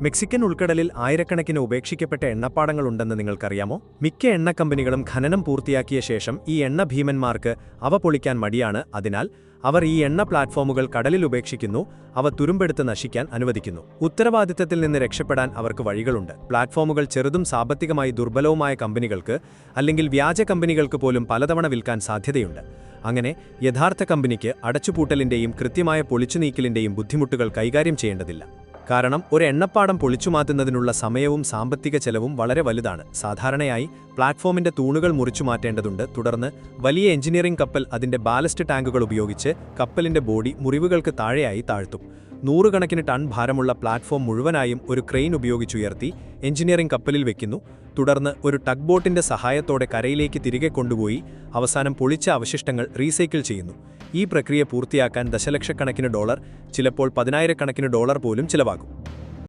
Mexican ഉൾക്കടലിൽ ആയിരക്കണക്കിന് ഉപേക്ഷിക്കപ്പെട്ട എണ്ണപ്പാടങ്ങളുണ്ടെന്ന് നിങ്ങൾക്കറിയാമോ? മിക്ക എണ്ണ കമ്പനികളും ഖനനം പൂർത്തിയാക്കിയ ശേഷം ഈ എണ്ണ ഭീമന്മാർക്ക് അവ പൊളിക്കാൻ മടിയാണ്. അതിനാൽ അവർ ഈ എണ്ണ പ്ലാറ്റ്ഫോമുകൾ കടലിൽ ഉപേക്ഷിക്കുന്നു, അവ തുരുമ്പെടുത്ത് നശിക്കാൻ അനുവദിക്കുന്നു. ഉത്തരവാദിത്തത്തിൽ നിന്ന് രക്ഷപ്പെടാൻ അവർക്ക് വഴികളുണ്ട്. പ്ലാറ്റ്ഫോമുകൾ ചെറുതും സാമ്പത്തികമായി ദുർബലവുമായ കമ്പനികൾക്ക് അല്ലെങ്കിൽ വ്യാജ കമ്പനികൾക്ക് പോലും പലതവണ വിൽക്കാൻ സാധ്യതയുണ്ട്. അങ്ങനെ യഥാർത്ഥ കമ്പനിക്ക് അടച്ചുപൂട്ടലിന്റെയും കൃത്യമായ പൊളിച്ചുനീക്കലിന്റെയും ബുദ്ധിമുട്ടുകൾ കൈകാര്യം ചെയ്യേണ്ടതില്ല. കാരണം ഒരു എണ്ണപ്പാടം പൊളിച്ചുമാറ്റുന്നതിനുള്ള സമയവും സാമ്പത്തിക ചെലവും വളരെ വലുതാണ്. സാധാരണയായി പ്ലാറ്റ്ഫോമിന്റെ തൂണുകൾ മുറിച്ചുമാറ്റേണ്ടതുണ്ട്. തുടർന്ന് വലിയ എഞ്ചിനീയറിംഗ് കപ്പൽ അതിന്റെ ബാലസ്റ്റ് ടാങ്കുകൾ ഉപയോഗിച്ച് കപ്പലിന്റെ ബോഡി മുറിവുകൾക്ക് താഴെയായി താഴ്ത്തും. നൂറുകണക്കിന് ടൺ ഭാരമുള്ള പ്ലാറ്റ്ഫോം മുഴുവനായും ഒരു ക്രെയിൻ ഉപയോഗിച്ചുയർത്തി എഞ്ചിനീയറിംഗ് കപ്പലിൽ വെക്കുന്നു. തുടർന്ന് ഒരു ടഗ് ബോട്ടിന്റെ സഹായത്തോടെ കരയിലേക്ക് തിരികെ കൊണ്ടുപോയി അവസാനം പൊളിച്ച അവശിഷ്ടങ്ങൾ റീസൈക്കിൾ ചെയ്യുന്നു. ഈ പ്രക്രിയ പൂർത്തിയാക്കാൻ ദശലക്ഷക്കണക്കിന് ഡോളർ, ചിലപ്പോൾ $10,000 പോലും ചിലവാകും.